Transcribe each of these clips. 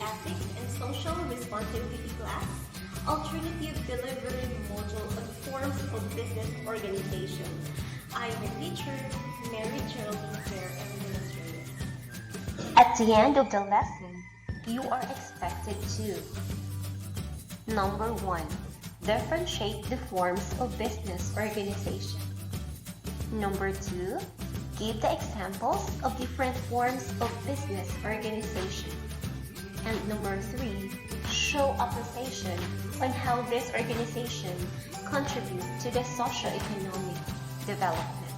Ethics and Social Responsibility class, Alternative Delivery Module on Forms of Business Organization. I'm your teacher, Mary Geraldine Fair, Administrator. At the end of the lesson, you are expected to: Number 1. Differentiate the forms of business organization. Number 2. Give the examples of different forms of business organization. And number 3. Show appreciation on how this organization contributes to the socio-economic development.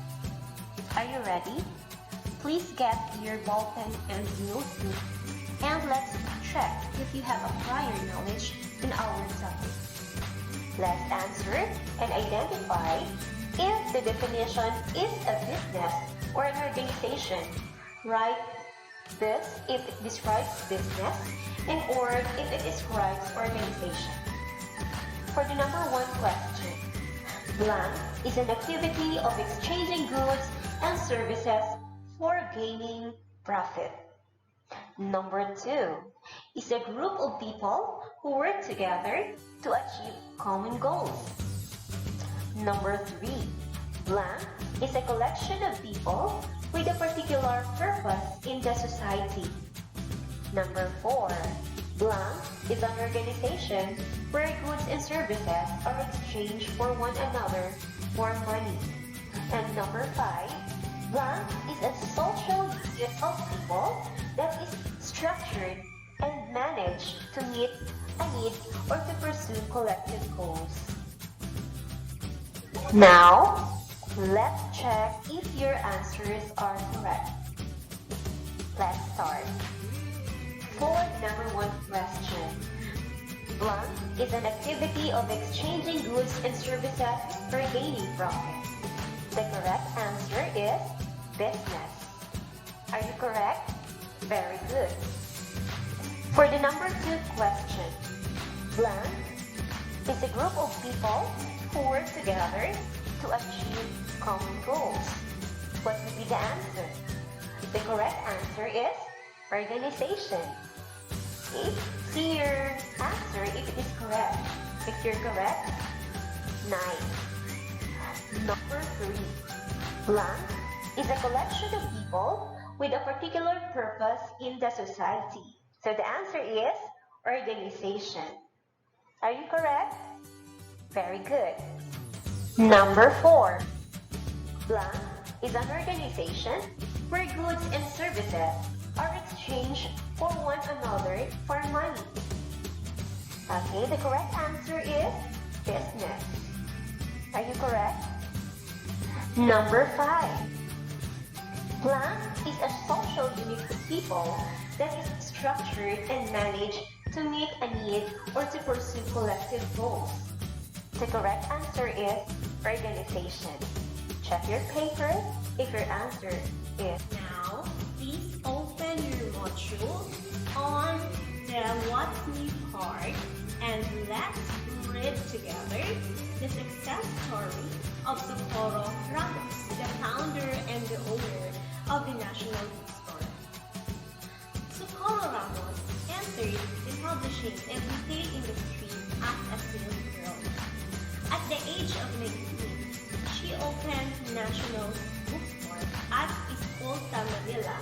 Are you ready? Please get your ballpen and notebook, and let's check if you have a prior knowledge in our topic. Let's answer and identify if the definition is a business or an organization. Write this if it describes business and or if it describes organization. For the number 1 question, blank is an activity of exchanging goods and services for gaining profit. Number 2 is a group of people who work together to achieve common goals. Number 3, blank is a collection of people with a particular purpose in the society. Number 4, blank is an organization where goods and services are exchanged for one another for money. And number 5, blank is a social unit of people that is structured and managed to meet a need or to pursue collective goals. Now, let's check if your answers are correct. Let's start. For number 1 question, blank is an activity of exchanging goods and services for gaining profit. The correct answer is business. Are you correct? Very good. For the number 2 question, blank is a group of people who work together to achieve common goals. What would be the answer? The correct answer is organization. Okay? See your answer if it is correct. If you're correct, nice. Number 3, blank is a collection of people with a particular purpose in the society. So the answer is organization. Are you correct? Very good. Number 4, blank is an organization where goods and services are exchanged for one another for money. Okay, the correct answer is business. Are you correct? Number 5, blank is a social unit of people that is structured and managed to meet a need or to pursue collective goals. The correct answer is organization. Check your paper if your answer is. Now, please open your module on the What's New part and let's read together the success story of Socorro Ramos, the founder and the owner of the National Bookstore. Socorro Ramos entered the publishing and retail industry as a sales girl. At the age of 19, she opened National Bookstore at Escolta, Manila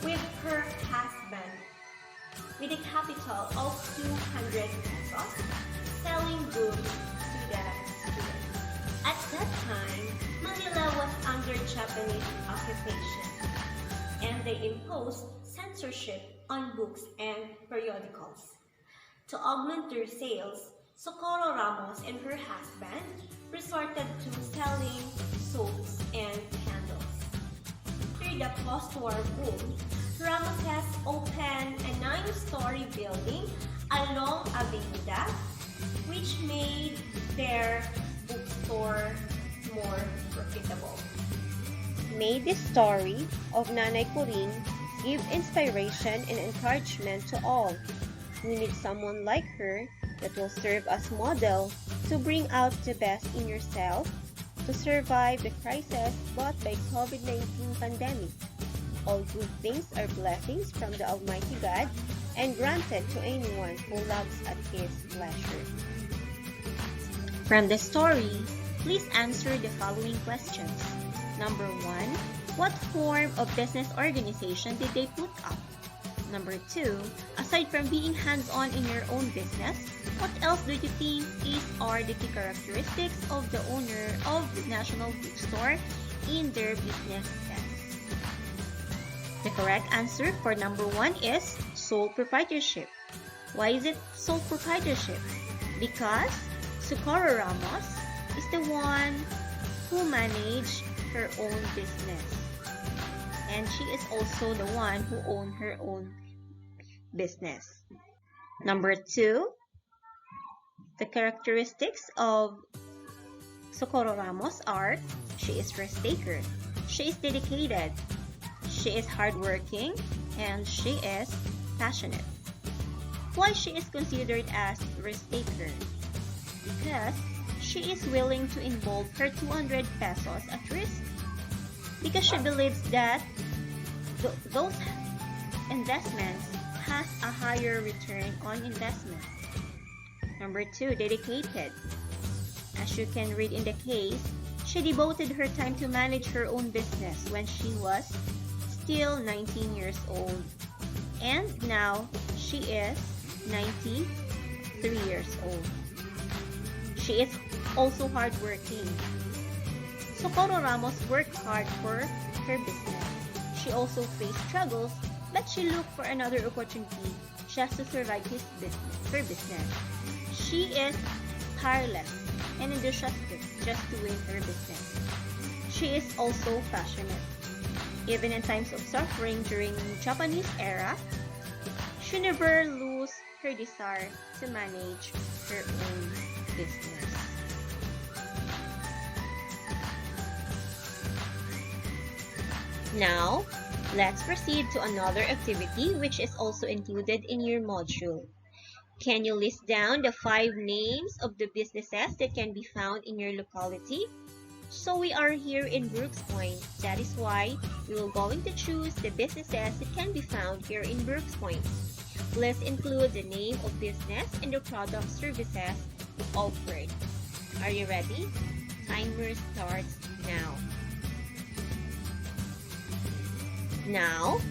with her husband with a capital of 200 pesos, selling goods to the students. At that time, Manila was under Japanese occupation and they imposed censorship on books and periodicals. To augment their sales, Socorro Ramos and her husband resorted to selling soaps and candles. Through the post-war boom, Ramos has opened a 9-story building along Avenida, which made their bookstore more profitable. May the story of Nanay Corinne give inspiration and encouragement to all. We need someone like her that will serve as model to bring out the best in yourself to survive the crisis brought by COVID-19 pandemic. All good things are blessings from the Almighty God. and granted to anyone who loves at his pleasure. From the story, please answer the following questions. Number 1, what form of business organization did they put up? Number 2, aside from being hands-on in your own business, what else do you think are the key characteristics of the owner of the National Bookstore in their business success? The correct answer for number 1 is sole proprietorship. Why is it sole proprietorship? Because Socorro Ramos is the one who managed her own business. And she is also the one who owned her own business. Number 2, the characteristics of Socorro Ramos are she is risk taker, she is dedicated, she is hardworking, and she is passionate. Why she is considered as risk taker? Because she is willing to involve her 200 pesos at risk. Because she believes that those investments has a higher return on investment. Number 2, dedicated. As you can read in the case, she devoted her time to manage her own business when she was still 19 years old. And now she is 93 years old. She is also hardworking. Socorro Ramos worked hard for her business. She also faced struggles, but she looked for another opportunity just to survive her business. She is tireless and enthusiastic just to win her business. She is also passionate. Even in times of suffering during Japanese era, she never lose her desire to manage her own business. Now, let's proceed to another activity which is also included in your module. Can you list down the 5 names of the businesses that can be found in your locality? So we are here in Brooks Point. That is why we will going to choose the businesses that can be found here in Brooks Point. Please include the name of business and the product services offered. Are you ready? Timer starts now. Now,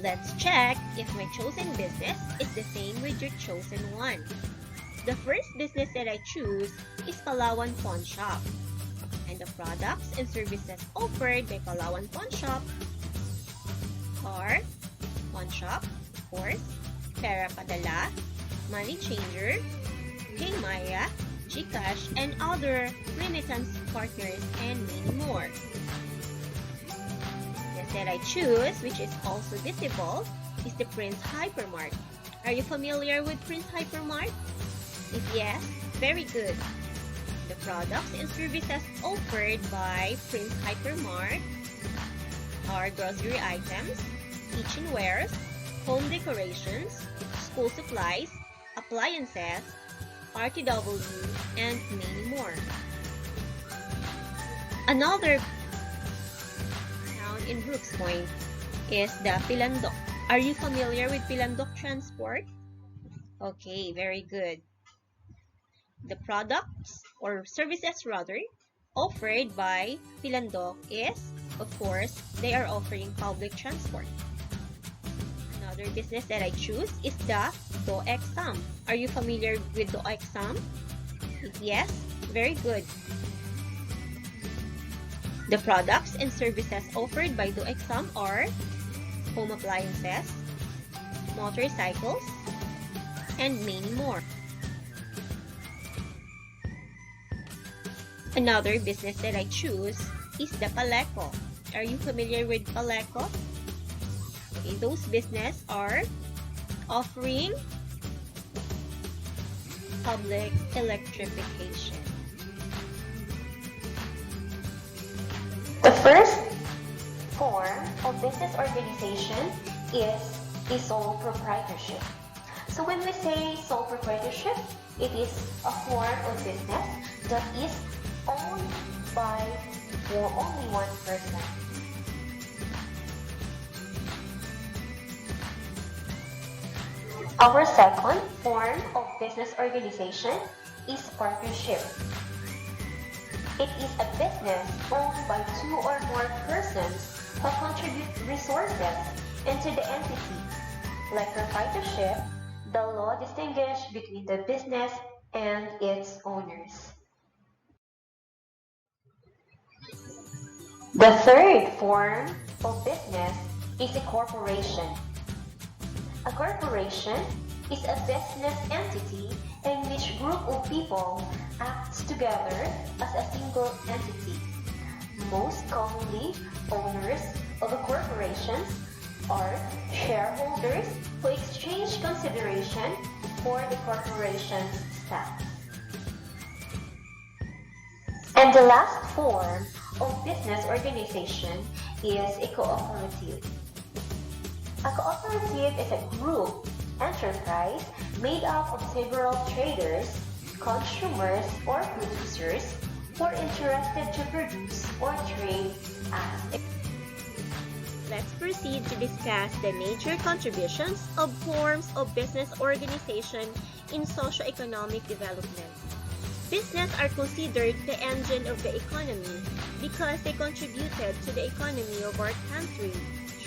let's check if my chosen business is the same with your chosen one. The first business that I choose is Palawan Pawn Shop. And the products and services offered by Palawan Pawn Shop are Pawn Shop, of course, Pera Padala, Money Changer, Paymaya, GCash, and other remittance partners, and many more. That I choose, which is also visible, is the Prince Hypermart. Are you familiar with Prince Hypermart? If yes, very good. The products and services offered by Prince Hypermart are grocery items, kitchenwares, home decorations, school supplies, appliances, RTW, and many more. Another in Brooks Point is the Pilandok. Are you familiar with Pilandok Transport? Okay, very good. The products or services rather offered by Pilandok is, of course, they are offering public transport. Another business that I choose is the Do Exam. Are you familiar with Do Exam? If yes, very good. The products and services offered by Do Exam are home appliances, motorcycles, and many more. Another business that I choose is the Paleco. Are you familiar with Paleco? Okay, those businesses are offering public electrification. The first form of business organization is a sole proprietorship. So when we say sole proprietorship, it is a form of business that is owned by only one person. Our second form of business organization is partnership. It is a business owned by two or more persons who contribute resources into the entity. Like proprietorship, the law distinguishes between the business and its owners. The third form of business is a corporation. A corporation is a business entity in which group of people acts together as a single entity. Most commonly, owners of the corporations are shareholders who exchange consideration for the corporation's stock. And the last form of business organization is a cooperative. A cooperative is a group enterprise made up of several traders, consumers, or producers who are interested to produce or trade as. Let's proceed to discuss the major contributions of forms of business organization in socio-economic development. Business are considered the engine of the economy because they contributed to the economy of our country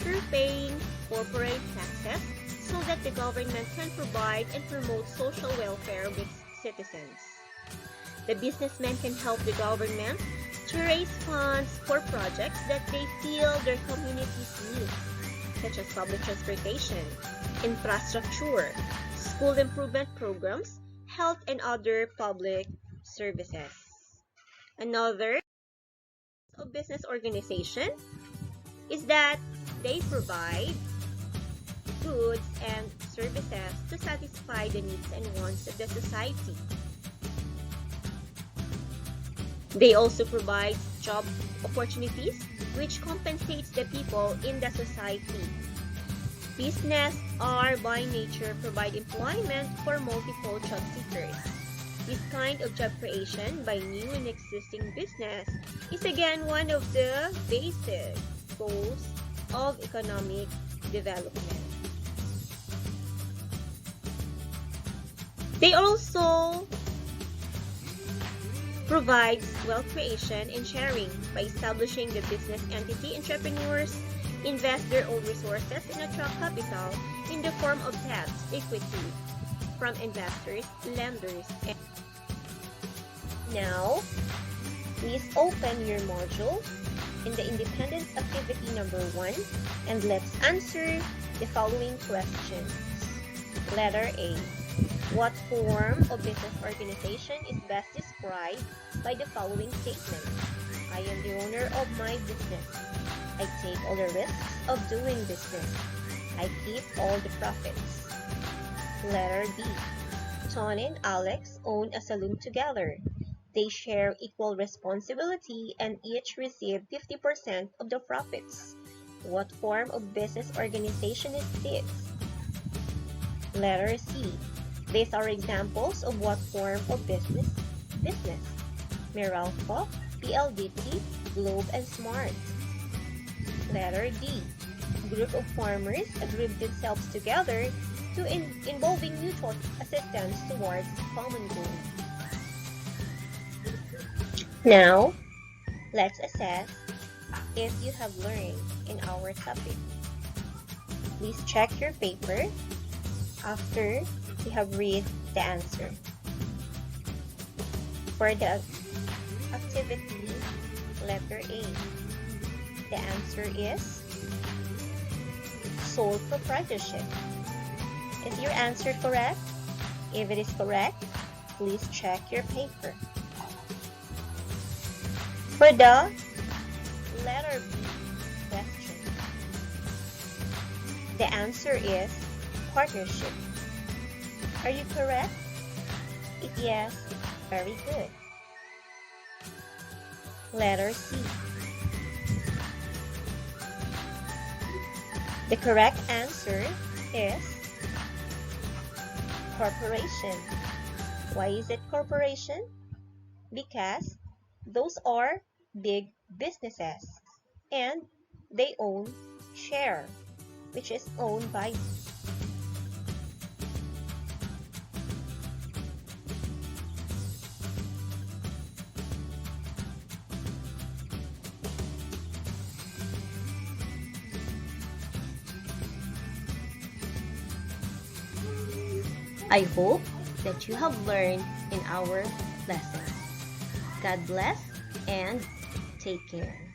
through paying corporate taxes so that the government can provide and promote social welfare of its citizens. The businessmen can help the government to raise funds for projects that they feel their communities need, such as public transportation, infrastructure, school improvement programs, health, and other public services. Another of business organization is that they provide goods and services to satisfy the needs and wants of the society. They also provide job opportunities which compensates the people in the society. Business are by nature provide employment for multiple job seekers. This kind of job creation by new and existing business is again one of the basic goals of economic development. They also provides wealth creation and sharing by establishing the business entity. Entrepreneurs invest their own resources and attract capital in the form of debt, equity from investors, lenders, and now, please open your module in the independence activity number 1 and let's answer the following questions. Letter A. What form of business organization is best described by the following statement? I am the owner of my business. I take all the risks of doing business. I keep all the profits. Letter B. John and Alex own a saloon together. They share equal responsibility and each receive 50% of the profits. What form of business organization is this? Letter C. These are examples of what form of business? Meralco, PLDT, Globe, and Smart. Letter D. Group of farmers group themselves together to involving mutual assistance towards common goal. Now, let's assess if you have learned in our topic. Please check your paper after you have read the answer. For the activity letter A, the answer is sole proprietorship. Is your answer correct? If it is correct, please check your paper. For the letter B question, the answer is partnership. Are you correct? If yes, very good. Letter C. The correct answer is corporation. Why is it corporation? Because those are big businesses and they own share, which is owned by I hope that you have learned in our lesson. God bless and take care.